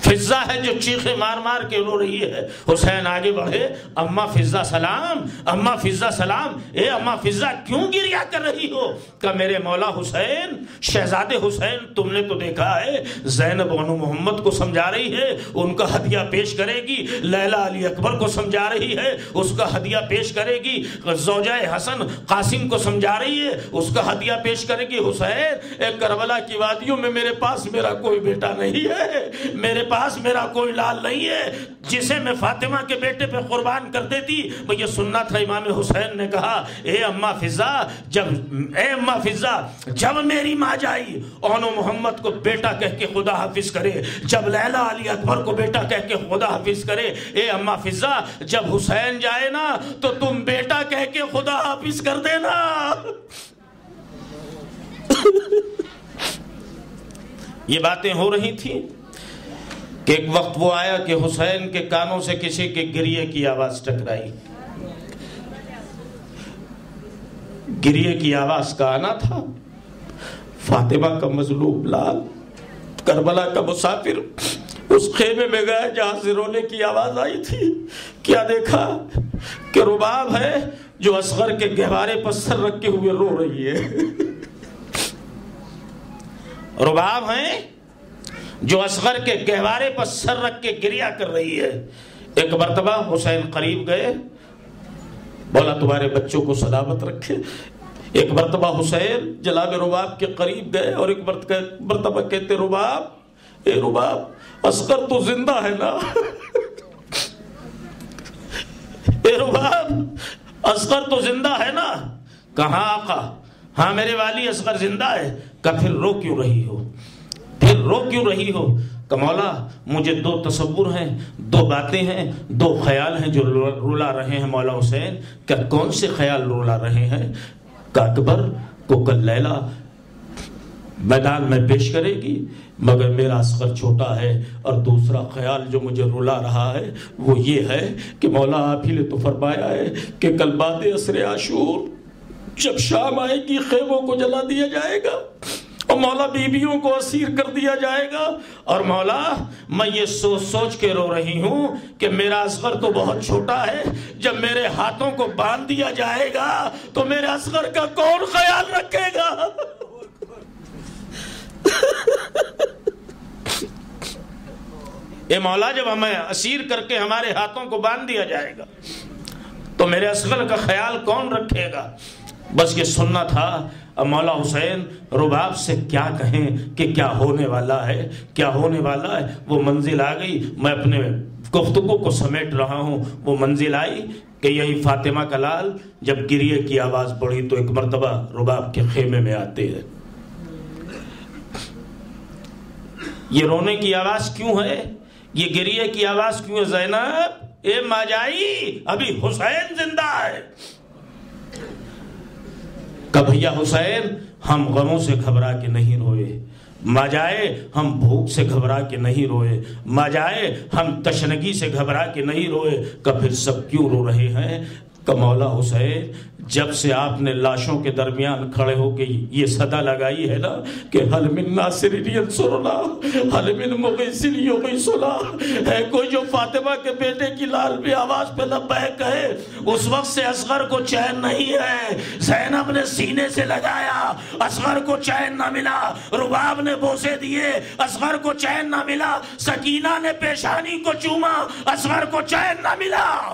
فضا ہے جو چیخے مار مار کے رو رہی ہے۔ حسین آگے بڑھے، اماں فضا سلام، اماں فضا سلام، اے اماں فضا کیوں گریا کر رہی ہو؟ کہ میرے مولا حسین، شہزادے حسین، تم نے تو دیکھا ہے زینب بانو محمد کو سمجھا رہی ہے، ان کا ہدیہ پیش کرے گی، لیلا علی اکبر کو سمجھا رہی ہے، اس کا ہدیہ پیش کرے گی، زوجہ حسن قاسم کو سمجھا رہی ہے، اس کا ہدیہ پیش کرے گی۔ حسین، ایک کربلا کی وادیوں میں میرے پاس میرا کوئی بیٹا نہیں ہے، میرے پاس میرا کوئی لال نہیں ہے جسے میں فاطمہ کے بیٹے پہ قربان کر دیتی۔ وہ یہ سننا تھا۔ امام حسین نے کہا، اے اماں فضا، جب میری ماں جائی اونو محمد کو بیٹا کہہ کے خدا حافظ کرے، جب لیلا علی اکبر کو بیٹا کہہ کے خدا حافظ کرے، اے اماں فضا جب حسین جائے نا تو تم بیٹا کہہ کے خدا حافظ کر دینا۔ یہ باتیں ہو رہی تھیں کہ ایک وقت وہ آیا کہ حسین کے کانوں سے کسی کے گریے کی آواز ٹکرائی۔ گریے کی آواز کا آنا تھا، فاطمہ کا مظلوم لال، کربلا کا مسافر اس خیمے میں گیا جہاں سے رونے کی آواز آئی تھی۔ کیا دیکھا کہ رباب ہے جو اصغر کے گہوارے پر سر رکھے ہوئے رو رہی ہے۔ رباب ہیں جو اصغر کے گہوارے پر سر رکھ کے گریا کر رہی ہے۔ ایک مرتبہ حسین قریب گئے، بولا تمہارے بچوں کو سلامت رکھے۔ ایک مرتبہ حسین جناب رباب کے قریب گئے اور ایک مرتبہ کہتے، رباب، اے رباب، اصغر تو زندہ ہے نا؟ اے رباب، اصغر تو زندہ ہے نا؟ کہاں آقا؟ ہاں میرے والی اصغر زندہ ہے۔ کہ پھر رو کیوں رہی ہو؟ پھر رو کیوں رہی ہو؟ کہ مولا مجھے دو تصور ہیں، دو باتیں ہیں، دو خیال ہیں جو رولا رہے ہیں مولا حسین۔ کہ کون سے خیال رولا رہے ہیں؟ کہ اکبر کو کل لیلا میدان میں پیش کرے گی مگر میرا اصغر چھوٹا ہے، اور دوسرا خیال جو مجھے رلا رہا ہے وہ یہ ہے کہ مولا آپ ہی نے تو فرمایا ہے کہ کل بعد عصر عاشور جب شام آئے گی خیموں کو جلا دیا جائے گا اور مولا بیویوں کو اسیر کر دیا جائے گا، اور مولا میں یہ سوچ سوچ کے رو رہی ہوں کہ میرا اصغر تو بہت چھوٹا ہے، جب میرے ہاتھوں کو باندھ دیا جائے گا تو میرے اصغر کا کون خیال رکھے گا؟ اے مولا جب ہمیں اسیر کر کے ہمارے ہاتھوں کو باندھ دیا جائے گا تو میرے اصغر کا خیال کون رکھے گا؟ بس یہ سننا تھا۔ اب مولا حسین رباب سے کیا کہیں کہ کیا ہونے والا ہے، کیا ہونے والا ہے۔ وہ منزل آ گئی، میں اپنے گفتگو کو سمیٹ رہا ہوں۔ وہ منزل آئی کہ یہی فاطمہ کا لال جب گریے کی آواز بڑھی تو ایک مرتبہ رباب کے خیمے میں آتے ہیں۔ یہ رونے کی آواز کیوں ہے؟ یہ گریے کی آواز کیوں ہے؟ زینب، اے ماں جائی، ابھی حسین زندہ ہے۔ کہ بھیا حسین ہم غموں سے گھبرا کے نہیں روئے، ماں جائے ہم بھوک سے گھبرا کے نہیں روئے، ماں جائے ہم تشنگی سے گھبرا کے نہیں روئے۔ کہ پھر سب کیوں رو رہے ہیں؟ کہ مولا حسین جب سے آپ نے لاشوں کے درمیان کھڑے ہو کے یہ صدا لگائی ہے نا کہ حل من ناصر ینصرنا حل من مغیث یغیثنا، ہے کوئی جو فاطمہ کے بیٹے کی لال بھی آواز پہ لبیک کہے، اس وقت سے اصغر کو چین نہیں ہے۔ زینب نے سینے سے لگایا، اصغر کو چین نہ ملا، رباب نے بوسے دیے، اصغر کو چین نہ ملا، سکینہ نے پیشانی کو چوما، اصغر کو چین نہ ملا۔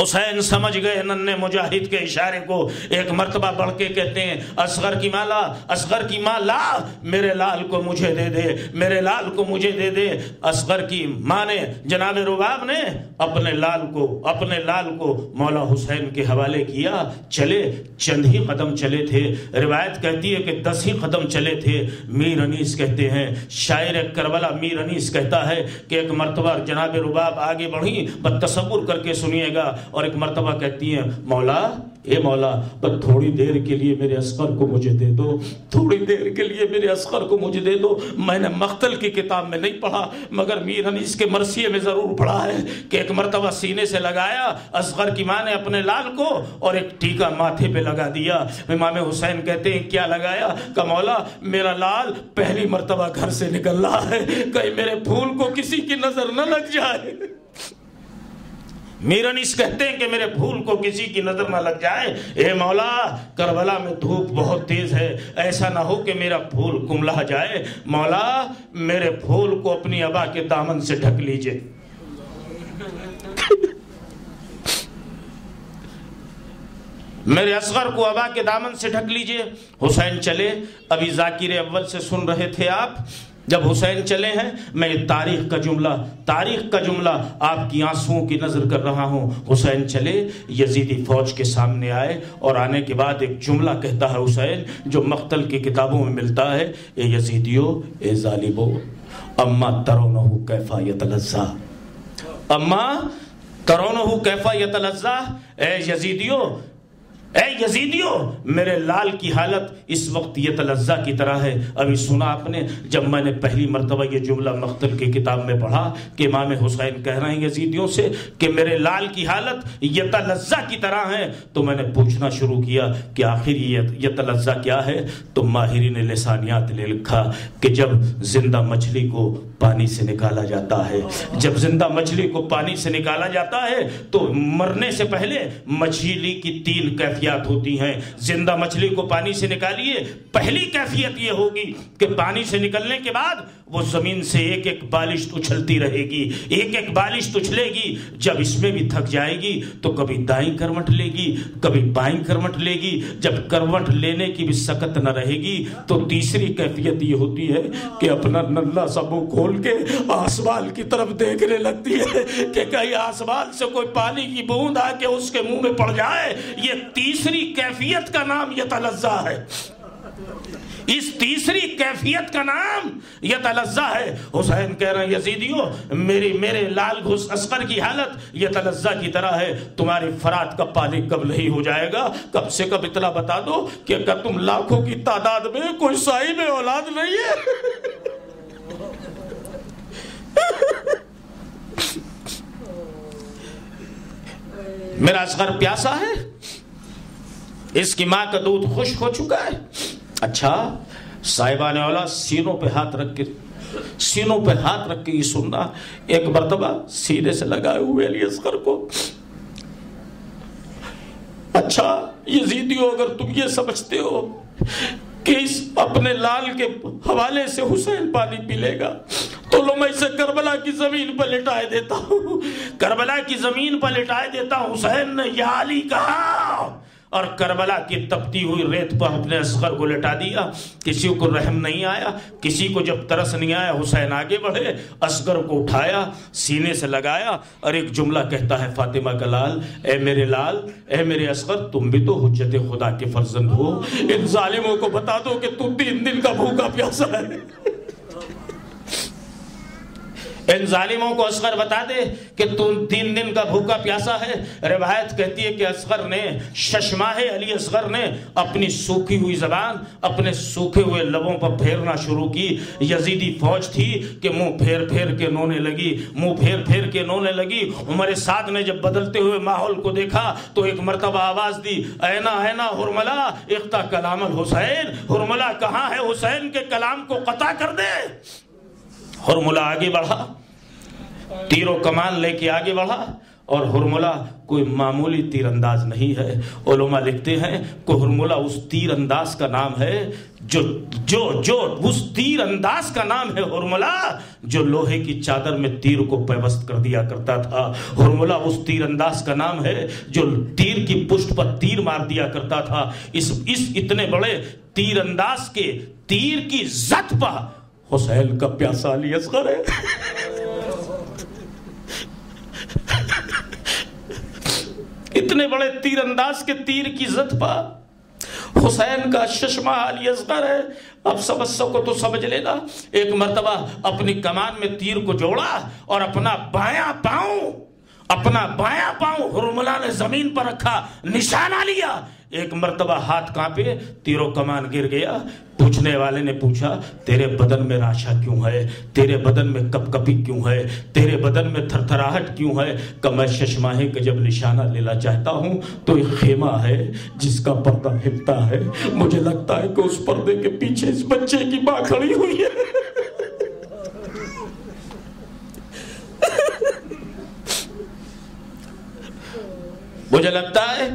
حسین سمجھ گئے ننھے مجاہد کے اشارے کو، ایک مرتبہ بڑھ کے کہتے ہیں، اصغر کی ماں لا، اصغر کی ماں لا، میرے لال کو مجھے دے دے، میرے لال کو مجھے دے دے۔ اصغر کی ماں نے، جناب رباب نے اپنے لال کو مولا حسین کے حوالے کیا۔ چلے چند ہی قدم چلے تھے، روایت کہتی ہے کہ 10 ہی قدم چلے تھے۔ میر انیس کہتے ہیں، شاعر کربلا میر انیس کہتا ہے کہ ایک مرتبہ جناب رباب آگے بڑھی، بس تصور کر کے سنیے گا، اور ایک مرتبہ کہتی ہیں مولا اے مولا پر تھوڑی دیر کے لیے میرے اصغر کو مجھے دے دو، تھوڑی دیر کے لیے میرے اصغر کو مجھے دے دو۔ میں نے مقتل کی کتاب میں نہیں پڑھا مگر میر انیس کے مرثیے میں ضرور پڑھا ہے کہ ایک مرتبہ سینے سے لگایا اصغر کی ماں نے اپنے لال کو اور ایک ٹیکا ماتھے پہ لگا دیا۔ امام حسین کہتے ہیں کیا لگایا؟ کہ مولا میرا لال پہلی مرتبہ گھر سے نکل رہا ہے، کہیں میرے پھول کو کسی کی نظر نہ لگ جائے۔ میر انیس کہتے ہیں کہ میرے پھول کو کسی کی نظر نہ لگ جائے، اے مولا کربلا میں دھوپ بہت تیز ہے، ایسا نہ ہو کہ میرا پھول کملا جائے، مولا میرے پھول کو اپنی ابا کے دامن سے ڈھک لیجئے۔ میرے اصغر کو ابا کے دامن سے ڈھک لیجئے۔ حسین چلے، ابھی ذاکر اول سے سن رہے تھے آپ، جب حسین چلے ہیں میں تاریخ کا جملہ آپ کی آنسوؤں کی نظر کر رہا ہوں۔ حسین چلے، یزیدی فوج کے سامنے آئے اور آنے کے بعد ایک جملہ کہتا ہے حسین جو مقتل کی کتابوں میں ملتا ہے، اے یزیدیو اے ظالمو اما ترونہ کیفا یتلذا، اما ترونہ کیفا یتلذا، اے یزیدیو میرے لال کی حالت اس وقت یتلذا کی طرح ہے۔ ابھی سنا آپ نے جب میں نے پہلی مرتبہ یہ جملہ مقتل کی کتاب میں پڑھا کہ امام حسین کہہ رہے ہیں یزیدیوں سے کہ میرے لال کی حالت یتلذا کی طرح ہے، تو میں نے پوچھنا شروع کیا کہ آخر یہ یتلذا کیا ہے؟ تو ماہرین لسانیات نے لکھا کہ جب زندہ مچھلی کو پانی سے نکالا جاتا ہے، جب زندہ مچھلی کو پانی سے نکالا جاتا ہے تو مرنے سے پہلے مچھلی کی 3 کیفیات ہوتی ہیں۔ زندہ مچھلی کو پانی سے نکالیے، پہلی کیفیت یہ ہوگی کہ پانی سے نکلنے کے بعد وہ زمین سے ایک ایک بالشت اچھلتی رہے گی، ایک ایک بالشت اچھلے گی، جب اس میں بھی تھک جائے گی تو کبھی دائیں کروٹ لے گی کبھی بائیں کروٹ لے گی، جب کروٹ لینے کی بھی سکت نہ رہے گی تو تیسری کیفیت یہ ہوتی ہے کہ اپنا ننھا سا منہ کھول کے آسمان کی طرف دیکھنے لگتی ہے کہ کہیں آسمان سے کوئی پانی کی بوند آ کے اس کے منہ میں پڑ جائے۔ یہ تیسری کیفیت کا نام یتلذا ہے، اس تیسری کیفیت کا نام یتلذا ہے۔ حسین کہہ رہے ہیں یزیدیو میرے لال گھس اصغر کی حالت یتلذا کی طرح ہے، تمہاری فرات کا پانی کب نہیں ہو جائے گا؟ کب سے کب اتنا بتا دو کہ اگر تم لاکھوں کی تعداد میں کوئی صاحب اولاد نہیں ہے۔ میرا اصغر پیاسا ہے، اس کی ماں کا دودھ خشک ہو چکا ہے۔ اچھا صاحبان اولا سینوں پہ ہاتھ رکھ کے یہ سننا، ایک مرتبہ سینے سے لگائے ہوئے علی اصغر کو، اچھا یزیدیو اگر تم یہ سمجھتے ہو کہ اس اپنے لال کے حوالے سے حسین پانی پی لے گا تو لو میں اسے کربلا کی زمین پر لٹائے دیتا ہوں، کربلا کی زمین پر لٹائے دیتا ہوں۔ حسین نے یا علی کہا اور کربلا کی تپتی ہوئی ریت پر اپنے اصغر کو لٹا دیا۔ کسی کو رحم نہیں آیا، کسی کو جب ترس نہیں آیا، حسین آگے بڑھے، اصغر کو اٹھایا، سینے سے لگایا اور ایک جملہ کہتا ہے فاطمہ کا لال، اے میرے لال، اے میرے اصغر، تم بھی تو حجت خدا کے فرزند ہو، ان ظالموں کو بتا دو کہ تم 3 دن کا بھوکا پیاسا ہے۔ ان ظالموں کو اصغر بتا دے کہ تم 3 دن کا بھوکا پیاسا ہے۔ روایت کہتی ہے کہ اصغر نے ششماہ علی اصغر نے اپنی سوکھی ہوئی زبان اپنے سوکھے ہوئے لبوں پر پھیرنا شروع کی۔ یزیدی فوج تھی کہ منہ پھیر پھیر کے نونے لگی۔ عمر سعد نے جب بدلتے ہوئے ماحول کو دیکھا تو ایک مرتبہ آواز دی، اینا اینا حرملہ اقطع کلام الحسین، حرملہ کہاں ہے، حسین کے کلام کو قطع کر دے۔ حرملہ آگے بڑھا، تیر و کمان لے کے آگے بڑھا، اور حرملہ کوئی معمولی تیر انداز نہیں ہے۔ علماء لکھتے ہیں کہ حرملہ اس تیر انداز کا نام ہے جو اس تیر انداز کا نام ہے حرملہ جو لوہے کی چادر میں تیر کو پیوست کر دیا کرتا تھا۔ حرملہ اس تیر انداز کا نام ہے جو تیر کی پشت پر تیر مار دیا کرتا تھا۔ اس اتنے بڑے تیر انداز کے تیر کی زد پر حسین کا پیاسا علی اصغر ہے۔ اتنے بڑے تیر انداز کے تیر کی زد پر حسین کا ششمہ علی اصغر ہے۔ اب سمجھ سکو تو سمجھ لینا، ایک مرتبہ اپنی کمان میں تیر کو جوڑا اور اپنا بایاں پاؤں اپنا بایاں پاؤں حرملہ نے زمین پر رکھا، نشانہ لیا، ایک مرتبہ ہاتھ کانپے، تیر و کمان گر گیا۔ پوچھنے والے نے پوچھا تیرے بدن میں راشا کیوں ہے، تیرے بدن میں کپ کپی کیوں ہے، تیرے بدن میں تھر تھراہٹ کیوں ہے؟ کہ میں ششماہے کہ جب نشانہ لینا چاہتا ہوں تو ایک خیمہ ہے جس کا پردہ ہلتا ہے، مجھے لگتا ہے کہ اس پردے کے پیچھے اس بچے کی ماں کھڑی ہوئی ہے۔ مجھے لگتا ہے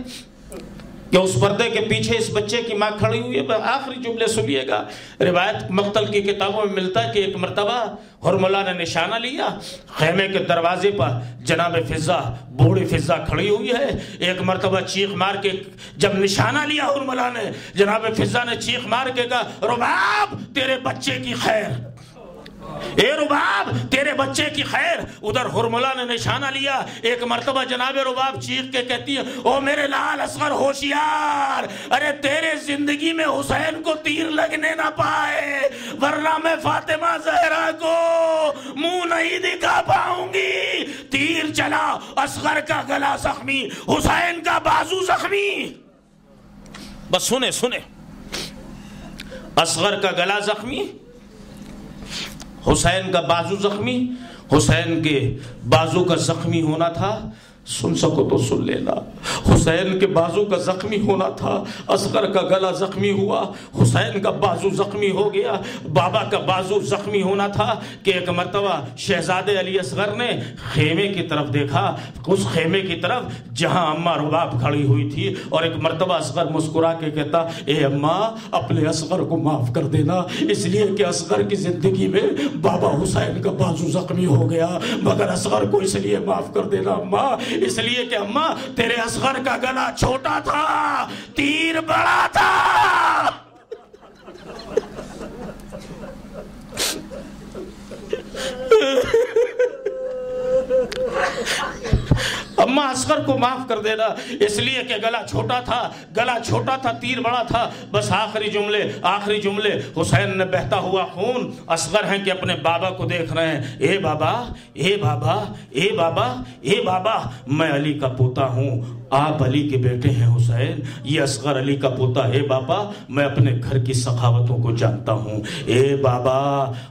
کہ اس پردے کے پیچھے اس بچے کی ماں کھڑی ہوئی ہے۔ آخری جملے سنیے گا، روایت مقتل کی کتابوں میں ملتا ہے کہ ایک مرتبہ حرملہ نے نشانہ لیا، خیمے کے دروازے پر جناب فضہ، بوڑھی فضہ کھڑی ہوئی ہے۔ ایک مرتبہ چیخ مار کے جب نشانہ لیا حرملہ نے، جناب فضہ نے چیخ مار کے کہا رباب تیرے بچے کی خیر، اے رباب تیرے بچے کی خیر۔ ادھر حرملہ نے نشانہ لیا، ایک مرتبہ جناب رباب چیخ کے کہتی ہے او میرے لال اصغر ہوشیار، ارے تیرے زندگی میں حسین کو تیر لگنے نہ پائے، ورنہ میں فاطمہ زہرا کو منہ نہیں دکھا پاؤں گی۔ تیر چلا، اصغر کا گلا زخمی، حسین کا بازو زخمی۔ بس سنے سنے، اصغر کا گلا زخمی، حسین کا بازو زخمی۔ حسین کے بازو کا زخمی ہونا تھا، سن سکو تو سن لینا، حسین کے بازو کا زخمی ہونا تھا، اصغر کا گلا زخمی ہوا، حسین کا بازو زخمی ہو گیا۔ بابا کا بازو زخمی ہونا تھا کہ ایک مرتبہ شہزادے علی اصغر نے خیمے کی طرف دیکھا، اس خیمے کی طرف جہاں اماں رباب کھڑی ہوئی تھی، اور ایک مرتبہ اصغر مسکرا کے کہتا اے اماں اپنے اصغر کو معاف کر دینا، اس لیے کہ اصغر کی زندگی میں بابا حسین کا بازو زخمی ہو گیا، مگر اصغر کو اس لیے معاف کر دینا اماں، اس لیے کہ اماں تیرے اصغر کا گلا چھوٹا تھا، تیر بڑا تھا۔ اماں اصغر کو معاف کر دینا، اس لیے کہ گلا چھوٹا تھا، تیر بڑا تھا۔ بس آخری جملے حسین نے بہتا ہوا خون، اصغر ہیں کہ اپنے بابا کو دیکھ رہے ہیں، اے بابا اے بابا اے بابا اے بابا، میں علی کا پوتا ہوں، آپ علی کے بیٹے ہیں حسین، یہ اصغر علی کا پوتا، اے بابا میں اپنے گھر کی سخاوتوں کو جانتا ہوں، اے بابا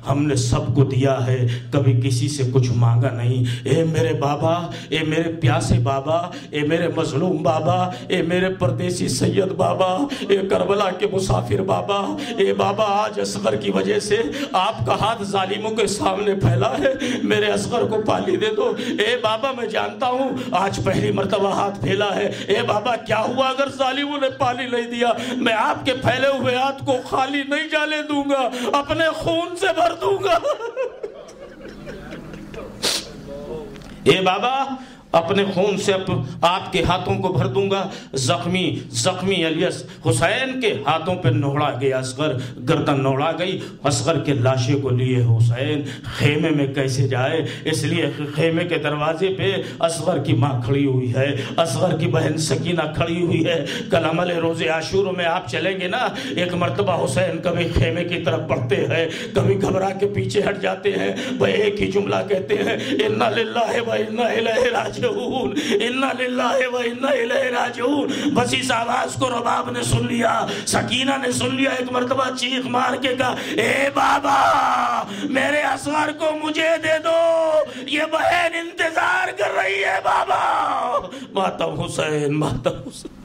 ہم نے سب کو دیا ہے، کبھی کسی سے کچھ مانگا نہیں، اے میرے بابا، اے میرے پیاسے بابا، اے میرے مظلوم بابا، اے میرے پردیسی سید بابا، اے کربلا کے مسافر بابا، اے بابا آج اصغر کی وجہ سے آپ کا ہاتھ ظالموں کے سامنے پھیلا ہے، میرے اصغر کو پالی دے دو، اے بابا میں جانتا ہوں آج پہلی مرتبہ ہاتھ پھیلا ہے، اے بابا کیا ہوا اگر ظالموں نے پالی نہیں دیا، میں آپ کے پھیلے ہوئے ہاتھ کو خالی نہیں جانے دوں گا، اپنے خون سے بھر دوں گا۔ اے بابا اپنے خون سے آپ کے ہاتھوں کو بھر دوں گا۔ زخمی علی حسین کے ہاتھوں پہ نوڑا گیا اصغر، گردن نوڑا گئی، اصغر کے لاشے کو لیے حسین خیمے میں کیسے جائے، اس لیے خیمے کے دروازے پہ اصغر کی ماں کھڑی ہوئی ہے، اصغر کی بہن سکینہ کھڑی ہوئی ہے۔ کل عمل روز عاشور میں آپ چلیں گے نا، ایک مرتبہ حسین کبھی خیمے کی طرف بڑھتے ہیں، کبھی گھبرا کے پیچھے ہٹ جاتے ہیں، وہ ایک ہی جملہ کہتے ہیں انا للہ و انا الیہ راجعون، انا للہ و انا الیہ راجعون۔ بس اس آواز کو رباب نے سن لیا، سکینہ نے سن لیا، ایک مرتبہ چیخ مار کے کہا اے بابا میرے اصغر کو مجھے دے دو، یہ بہن انتظار کر رہی ہے بابا۔ ماتم حسین، ماتم حسین۔